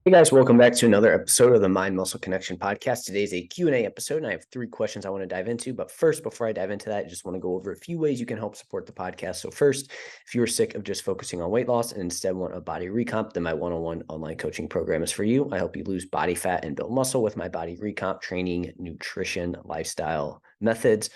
Hey guys, welcome back to another episode of the Mind Muscle Connection podcast. Today's a Q&A episode, and I have 3 questions I want to dive into. But first, before I dive into that, I just want to go over a few ways you can help support the podcast. So first, if you are sick of just focusing on weight loss and instead want a body recomp, then my one-on-one online coaching program is for you. I help you lose body fat and build muscle with my body recomp training, nutrition, lifestyle methods.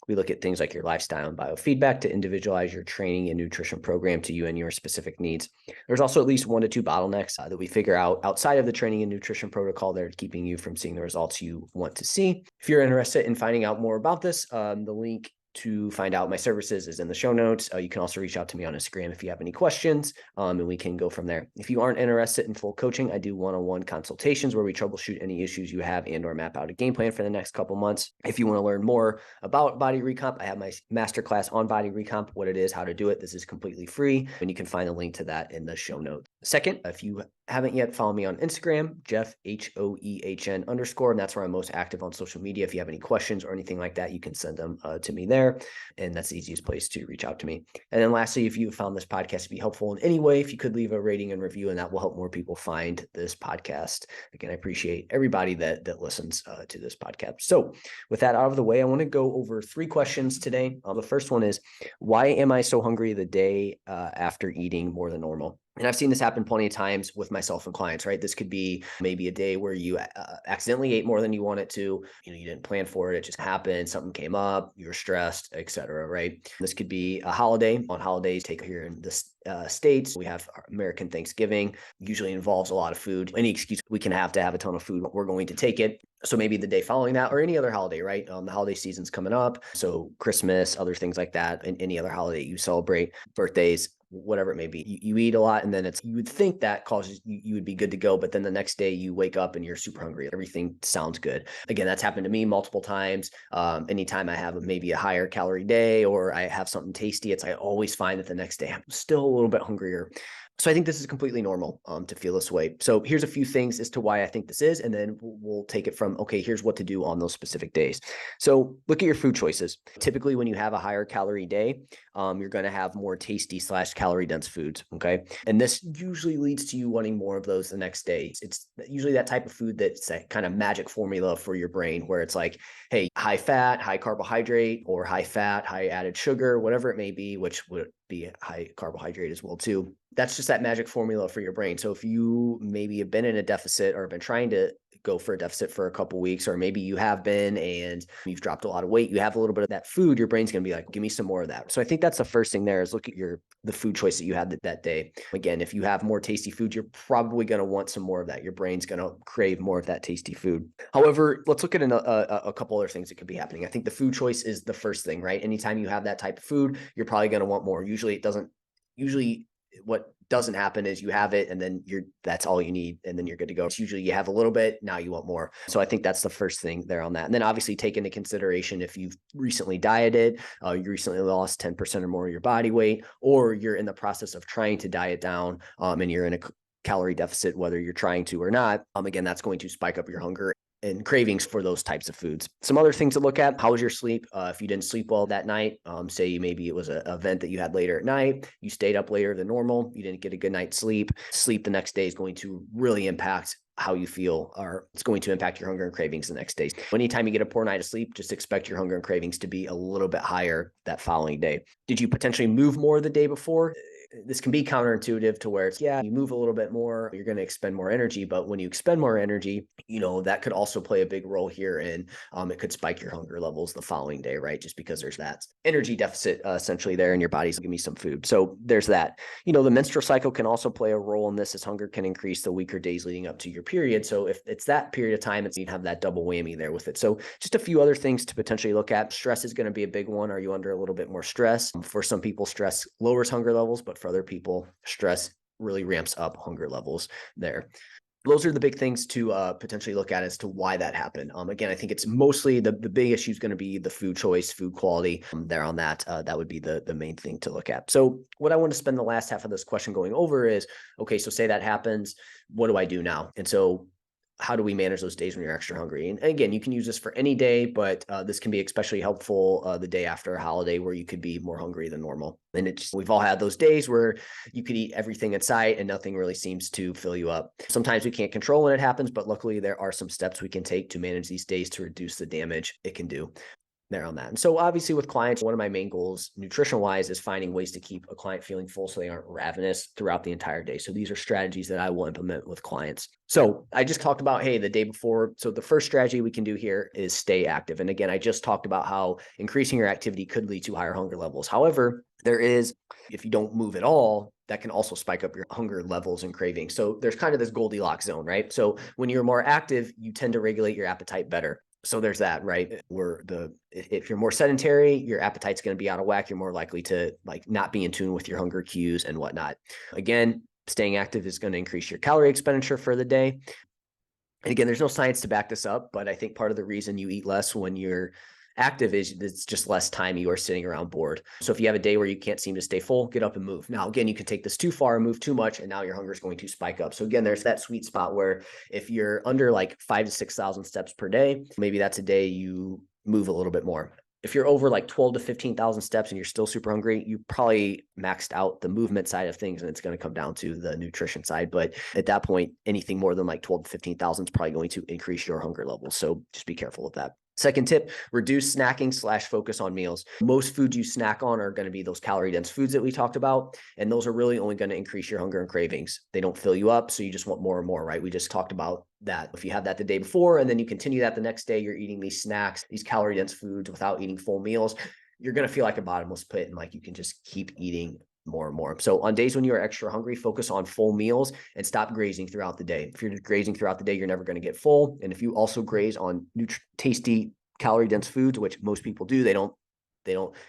We look at things like your lifestyle and biofeedback to individualize your training and nutrition program to you and your specific needs. There's also at least 1 to 2 bottlenecks that we figure out outside of the training and nutrition protocol that are keeping you from seeing the results you want to see. If you're interested in finding out more about this, the link to find out my services is in the show notes. You can also reach out to me on Instagram if you have any questions, and we can go from there. If you aren't interested in full coaching, I do one-on-one consultations where we troubleshoot any issues you have and or map out a game plan for the next couple months. If you want to learn more about body recomp, I have my masterclass on body recomp, what it is, how to do it. This is completely free, and you can find a link to that in the show notes. Second, if you haven't yet, follow me on Instagram, Jeff, HOEHN _, and that's where I'm most active on social media. If you have any questions or anything like that, you can send them to me there, and that's the easiest place to reach out to me. And then lastly, if you found this podcast to be helpful in any way, if you could leave a rating and review, and that will help more people find this podcast. Again, I appreciate everybody that listens to this podcast. So with that out of the way, I want to go over 3 questions today. The first one is, why am I so hungry the day after eating more than normal? And I've seen this happen plenty of times with myself and clients, right? This could be maybe a day where you accidentally ate more than you wanted to. You didn't plan for it. It just happened. Something came up. You were stressed, etc. Right? This could be a holiday. On holidays, take here in the States, we have our American Thanksgiving. Usually involves a lot of food. Any excuse we can have to have a ton of food, we're going to take it. So maybe the day following that, or any other holiday, right? The holiday season's coming up. So Christmas, other things like that, and any other holiday you celebrate, birthdays, whatever it may be. You eat a lot, and then you would think that causes you would be good to go, but then the next day you wake up and you're super hungry. Everything sounds good. Again, that's happened to me multiple times. Anytime I have maybe a higher calorie day or I have something tasty, I always find that the next day I'm still a little bit hungrier. So I think this is completely normal to feel this way. So here's a few things as to why I think this is, and then we'll take it from, okay, here's what to do on those specific days. So look at your food choices. Typically, when you have a higher calorie day, you're going to have more tasty / calorie dense foods. Okay. And this usually leads to you wanting more of those the next day. It's usually that type of food that's a kind of magic formula for your brain where it's like, hey, high fat, high carbohydrate, or high fat, high added sugar, whatever it may be, which would be high carbohydrate as well too. That's just that magic formula for your brain. So if you maybe have been in a deficit or have been trying to go for a deficit for a couple of weeks, or maybe you have been and you've dropped a lot of weight, you have a little bit of that food, your brain's going to be like, give me some more of that. So I think that's the first thing there is look at the food choice that you had that day. Again, if you have more tasty food, you're probably going to want some more of that. Your brain's going to crave more of that tasty food. However, let's look at a couple other things that could be happening. I think the food choice is the first thing, right? Anytime you have that type of food, you're probably going to want more. Usually what doesn't happen is you have it and then that's all you need and then you're good to go. It's usually you have a little bit, now you want more. So I think that's the first thing there on that. And then obviously take into consideration if you've recently dieted, you recently lost 10% or more of your body weight, or you're in the process of trying to diet down and you're in a calorie deficit, whether you're trying to or not. Again, that's going to spike up your hunger and cravings for those types of foods. Some other things to look at: how was your sleep? If you didn't sleep well that night, say maybe it was an event that you had later at night, you stayed up later than normal, you didn't get a good night's sleep. Sleep the next day is going to really impact how you feel, or it's going to impact your hunger and cravings the next day. Anytime you get a poor night of sleep, just expect your hunger and cravings to be a little bit higher that following day. Did you potentially move more the day before? This can be counterintuitive to where it's, you move a little bit more, you're going to expend more energy. But when you expend more energy, that could also play a big role here in it could spike your hunger levels the following day, right? Just because there's that energy deficit essentially there and your body's give me some food. So there's that. The menstrual cycle can also play a role in this, as hunger can increase the weaker days leading up to your period. So if it's that period of time, you have that double whammy there with it. So just a few other things to potentially look at. Stress is going to be a big one. Are you under a little bit more stress? For some people, stress lowers hunger levels, but for other people, stress really ramps up hunger levels there. Those are the big things to potentially look at as to why that happened. Again, I think it's mostly the big issue is going to be the food choice, food quality there on that. That would be the main thing to look at. So what I want to spend the last half of this question going over is, okay, so say that happens, what do I do now? And so how do we manage those days when you're extra hungry? And again, you can use this for any day, but this can be especially helpful the day after a holiday where you could be more hungry than normal. And we've all had those days where you could eat everything in sight and nothing really seems to fill you up. Sometimes we can't control when it happens, but luckily there are some steps we can take to manage these days to reduce the damage it can do there on that. And so obviously with clients, one of my main goals nutrition wise is finding ways to keep a client feeling full so they aren't ravenous throughout the entire day. So these are strategies that I will implement with clients. So I just talked about, hey, the day before. So the first strategy we can do here is stay active. And again, I just talked about how increasing your activity could lead to higher hunger levels. However, if you don't move at all, that can also spike up your hunger levels and cravings. So there's kind of this Goldilocks zone, right? So when you're more active, you tend to regulate your appetite better. So there's that, right? If you're more sedentary, your appetite's going to be out of whack. You're more likely to not be in tune with your hunger cues and whatnot. Again, staying active is going to increase your calorie expenditure for the day. And again, there's no science to back this up, but I think part of the reason you eat less when you're active is it's just less time you are sitting around bored. So if you have a day where you can't seem to stay full, get up and move. Now, again, you can take this too far and move too much, and now your hunger is going to spike up. So again, there's that sweet spot where if you're under 5,000 to 6,000 steps per day, maybe that's a day you move a little bit more. If you're over 12 to 15,000 steps and you're still super hungry, you probably maxed out the movement side of things and it's going to come down to the nutrition side. But at that point, anything more than 12 to 15,000 is probably going to increase your hunger levels. So just be careful with that. Second tip, reduce snacking / focus on meals. Most foods you snack on are going to be those calorie dense foods that we talked about. And those are really only going to increase your hunger and cravings. They don't fill you up. So you just want more and more, right? We just talked about that. If you have that the day before and then you continue that the next day, you're eating these snacks, these calorie dense foods without eating full meals, you're going to feel like a bottomless pit and you can just keep eating more and more. So on days when you are extra hungry, focus on full meals and stop grazing throughout the day. If you're just grazing throughout the day, you're never going to get full. And if you also graze on tasty calorie dense foods, which most people do, they don't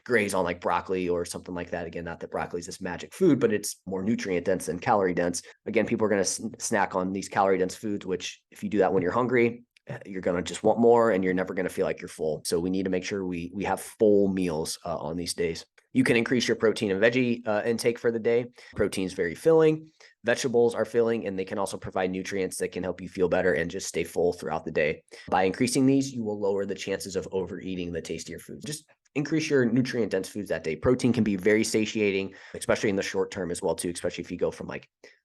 graze on broccoli or something like that. Again, not that broccoli is this magic food, but it's more nutrient dense than calorie dense. Again, people are going to snack on these calorie dense foods, which if you do that when you're hungry, you're going to just want more and you're never going to feel like you're full. So we need to make sure we have full meals on these days. You can increase your protein and veggie intake for the day. Protein is very filling. Vegetables are filling, and they can also provide nutrients that can help you feel better and just stay full throughout the day. By increasing these, you will lower the chances of overeating the tastier foods. Just increase your nutrient dense foods that day. Protein can be very satiating, especially in the short term as well too, especially if you go from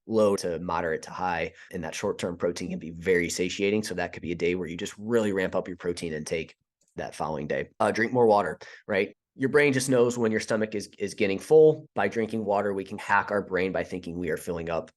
low to moderate to high. In that short term, protein can be very satiating. So that could be a day where you just really ramp up your protein intake that following day. Drink more water, right? Your brain just knows when your stomach is getting full. By drinking water, we can hack our brain by thinking we are filling up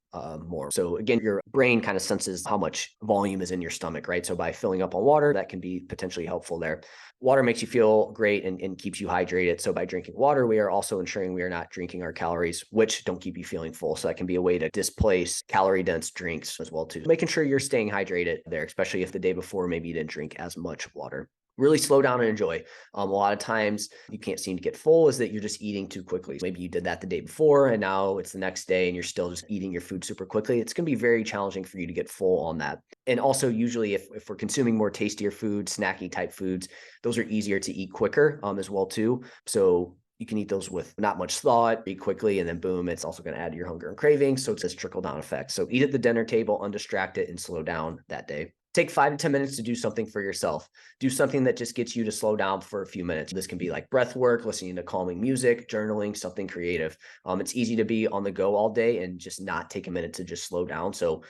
more. So again, your brain kind of senses how much volume is in your stomach, right? So by filling up on water, that can be potentially helpful there. Water makes you feel great and keeps you hydrated. So by drinking water, we are also ensuring we are not drinking our calories, which don't keep you feeling full. So that can be a way to displace calorie dense drinks as well too. Making sure you're staying hydrated there, especially if the day before, maybe you didn't drink as much water. Really slow down and enjoy. A lot of times you can't seem to get full is that you're just eating too quickly. Maybe you did that the day before and now it's the next day and you're still just eating your food super quickly. It's going to be very challenging for you to get full on that. And also usually if we're consuming more tastier foods, snacky type foods, those are easier to eat quicker as well too. So you can eat those with not much thought, eat quickly, and then boom, it's also going to add to your hunger and cravings. So it's this trickle down effect. So eat at the dinner table, undistracted, and slow down that day. Take 5 to 10 minutes to do something for yourself. Do something that just gets you to slow down for a few minutes. This can be breath work, listening to calming music, journaling, something creative. It's easy to be on the go all day and just not take a minute to just slow down. So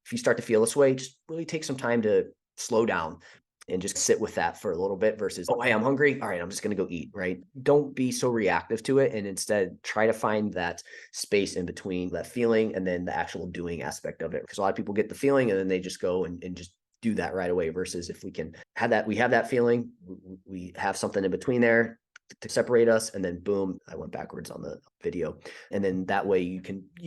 if you start to feel this way, just really take some time to slow down and just sit with that for a little bit versus, oh, hey, I'm hungry. All right, I'm just going to go eat, right? Don't be so reactive to it. And instead try to find that space in between that feeling and then the actual doing aspect of it. Because a lot of people get the feeling and then they just go and just do that right away versus if we can have that, we have that feeling, we have something in between there to separate us. And then boom, I went backwards on the video. And then that way you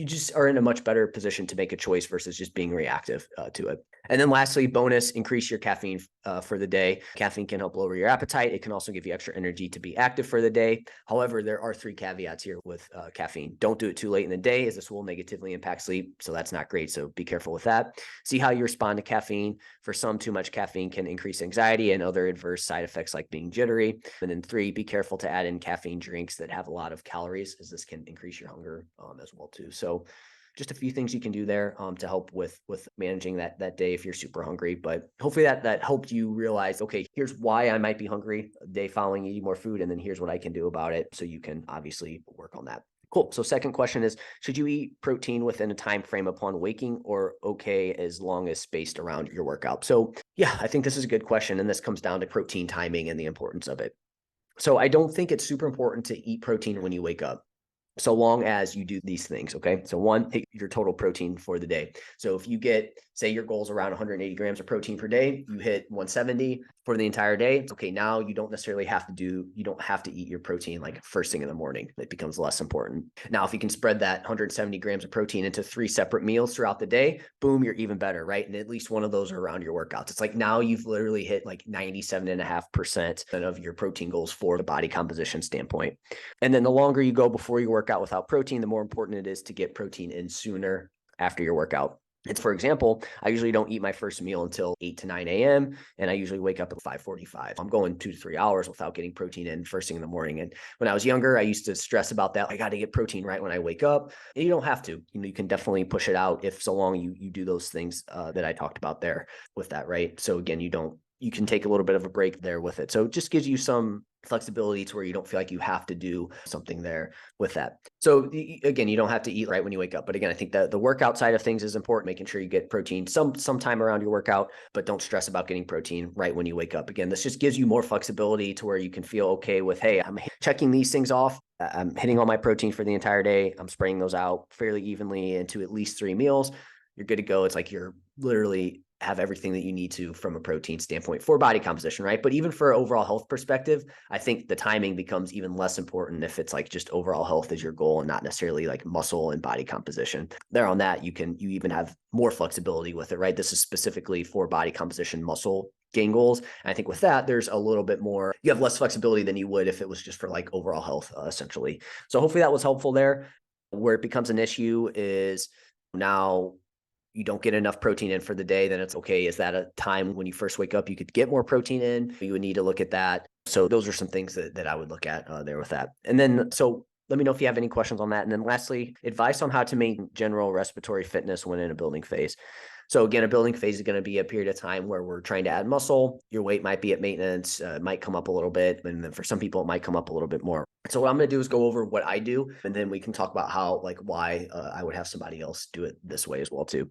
just are in a much better position to make a choice versus just being reactive to it. And then lastly, bonus, increase your caffeine for the day. Caffeine can help lower your appetite. It can also give you extra energy to be active for the day. However, there are 3 caveats here with caffeine. Don't do it too late in the day as this will negatively impact sleep. So that's not great. So be careful with that. See how you respond to caffeine. For some, too much caffeine can increase anxiety and other adverse side effects like being jittery. And then 3, be careful to add in caffeine drinks that have a lot of calories as this can increase your hunger as well too. So just a few things you can do there to help with managing that day if you're super hungry. But hopefully that helped you realize, okay, here's why I might be hungry the day following eating more food, and then here's what I can do about it. So you can obviously work on that. Cool. So second question is, should you eat protein within a time frame upon waking, or okay as long as spaced around your workout? So yeah, I think this is a good question. And this comes down to protein timing and the importance of it. So I don't think it's super important to eat protein when you wake up, so long as you do these things. Okay. So one, hit your total protein for the day. So if you get, say your goal is around 180 grams of protein per day, you hit 170 for the entire day. Okay. Now you don't necessarily you don't have to eat your protein like first thing in the morning. It becomes less important. Now, if you can spread that 170 grams of protein into 3 separate meals throughout the day, boom, you're even better, right? And at least one of those are around your workouts. It's like now you've literally hit like 97.5% of your protein goals for the body composition standpoint. And then the longer you go before you work out without protein, the more important it is to get protein in sooner after your workout. It's, for example, I usually don't eat my first meal until 8 to 9 a.m. and I usually wake up at 5:45. I'm going 2 to 3 hours without getting protein in first thing in the morning. And when I was younger, I used to stress about that. I got to get protein right when I wake up. And you don't have to. You can definitely push it out if so long you do those things that I talked about there with that, right? So again, you can take a little bit of a break there with it. So it just gives you some flexibility to where you don't feel like you have to do something there with that. So again, you don't have to eat right when you wake up. But again, I think that the workout side of things is important, making sure you get protein sometime around your workout, but don't stress about getting protein right when you wake up. Again, this just gives you more flexibility to where you can feel okay with, hey, I'm checking these things off. I'm hitting all my protein for the entire day. I'm spreading those out fairly evenly into at least 3 meals. You're good to go. It's like you're literally have everything that you need to from a protein standpoint for body composition, right? But even for overall health perspective, I think the timing becomes even less important if it's like just overall health is your goal and not necessarily like muscle and body composition. There on that, you even have more flexibility with it, right? This is specifically for body composition, muscle gain goals. And I think with that, there's a little bit more, you have less flexibility than you would if it was just for like overall health, essentially. So hopefully that was helpful there. Where it becomes an issue is now you don't get enough protein in for the day, then it's okay. Is that a time when you first wake up, you could get more protein in? You would need to look at that. So those are some things that I would look at there with that. And then, so let me know if you have any questions on that. And then lastly, advice on how to maintain general respiratory fitness when in a building phase. So again, a building phase is going to be a period of time where we're trying to add muscle. Your weight might be at maintenance, might come up a little bit. And then for some people, it might come up a little bit more. So what I'm going to do is go over what I do, and then we can talk about how, like why I would have somebody else do it this way as well too.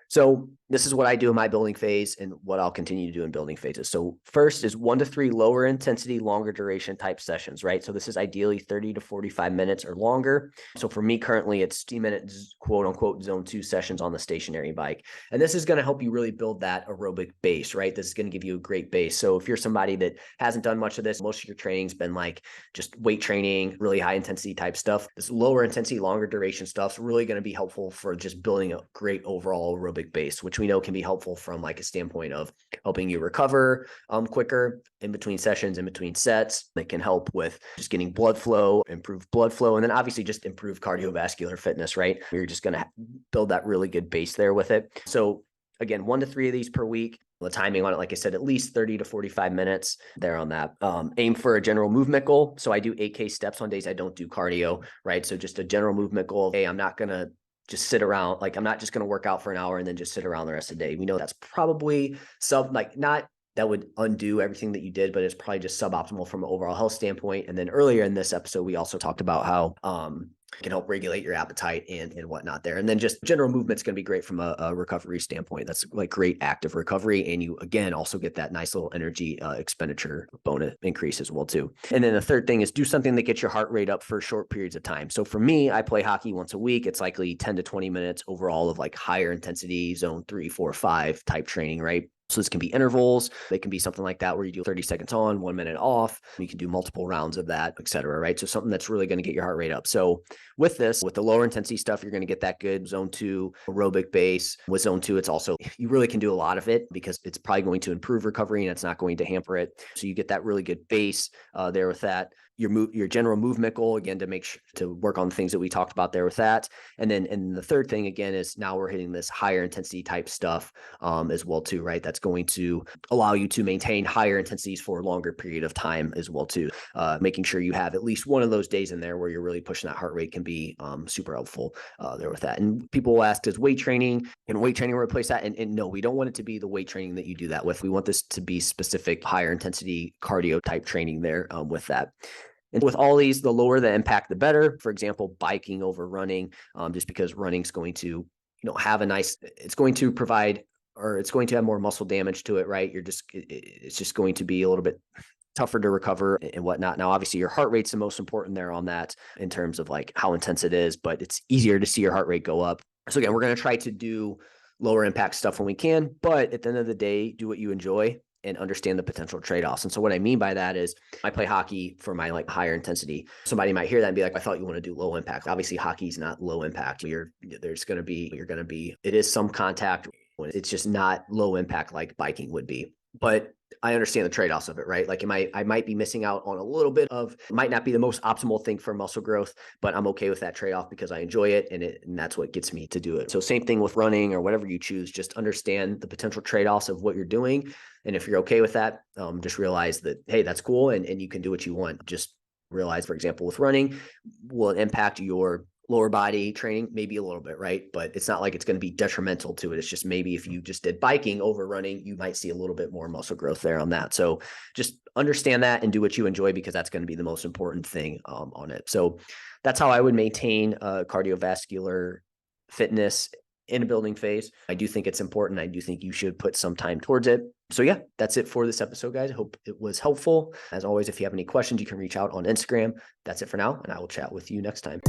So this is what I do in my building phase and what I'll continue to do in building phases. So first is 1 to 3 lower intensity, longer duration type sessions, right? So this is ideally 30 to 45 minutes or longer. So for me currently, it's 60-minute quote unquote zone 2 sessions on the stationary bike. And this is going to help you really build that aerobic base, right? This is going to give you a great base. So if you're somebody that hasn't done much of this, most of your training's been like just weight training, really high intensity type stuff. This lower intensity, longer duration stuff is really going to be helpful for just building a great overall aerobic base, which we know can be helpful from like a standpoint of helping you recover quicker in between sessions, in between sets. It can help with just getting blood flow, improve blood flow, and then obviously just improve cardiovascular fitness, right? You're just going to build that really good base there with it. So again, 1 to 3 of these per week. The timing on it, like I said, at least 30 to 45 minutes there on that. Aim for a general movement goal. So I do 8K steps on days I don't do cardio, right? So just a general movement goal. Hey, I'm not going to just sit around. Like I'm not just going to work out for an hour and then just sit around the rest of the day. We know that's probably not that would undo everything that you did, but it's probably just suboptimal from an overall health standpoint. And then earlier in this episode, we also talked about how it can help regulate your appetite and whatnot there. And then just general movement's going to be great from a recovery standpoint. That's like great active recovery. And you, again, also get that nice little energy expenditure bonus increase as well too. And then the third thing is do something that gets your heart rate up for short periods of time. So for me, I play hockey once a week. It's likely 10 to 20 minutes overall of like higher intensity zone 3, 4, 5 type training, right? So this can be intervals. They can be something like that where you do 30 seconds on, 1 minute off. You can do multiple rounds of that, et cetera, right? So something that's really going to get your heart rate up. So with this, with the lower intensity stuff, you're going to get that good zone 2 aerobic base. With zone 2, it's also, you really can do a lot of it because it's probably going to improve recovery and it's not going to hamper it. So you get that really good base there with that. your general movement goal, again, to make sure to work on the things that we talked about there with that. And the third thing, again, is now we're hitting this higher intensity type stuff as well too, right? That's going to allow you to maintain higher intensities for a longer period of time as well too. Making sure you have at least one of those days in there where you're really pushing that heart rate can be super helpful there with that. And people will ask, can weight training replace that? And no, we don't want it to be the weight training that you do that with. We want this to be specific higher intensity cardio type training there with that. And with all these, the lower the impact, the better. For example, biking over running, just because running's going to, it's going to provide, or it's going to have more muscle damage to it, right? It's just going to be a little bit tougher to recover and whatnot. Now, obviously your heart rate's the most important there on that in terms of like how intense it is, but it's easier to see your heart rate go up. So again, we're going to try to do lower impact stuff when we can, but at the end of the day, do what you enjoy and understand the potential trade-offs. And so what I mean by that is I play hockey for my like higher intensity. Somebody might hear that and be like, I thought you want to do low impact. Obviously hockey's not low impact. It is some contact. It's just not low impact like biking would be. But I understand the trade-offs of it, right? Like I might be missing out on a little bit of, might not be the most optimal thing for muscle growth, but I'm okay with that trade-off because I enjoy it and that's what gets me to do it. So same thing with running or whatever you choose, just understand the potential trade-offs of what you're doing. And if you're okay with that, just realize that, hey, that's cool. And you can do what you want. Just realize, for example, with running, will it impact your lower body training? Maybe a little bit, right? But it's not like it's going to be detrimental to it. It's just maybe if you just did biking over running, you might see a little bit more muscle growth there on that. So just understand that and do what you enjoy because that's going to be the most important thing on it. So that's how I would maintain cardiovascular fitness in a building phase. I do think it's important. I do think you should put some time towards it. So yeah, that's it for this episode, guys. I hope it was helpful. As always, if you have any questions, you can reach out on Instagram. That's it for now, and I will chat with you next time.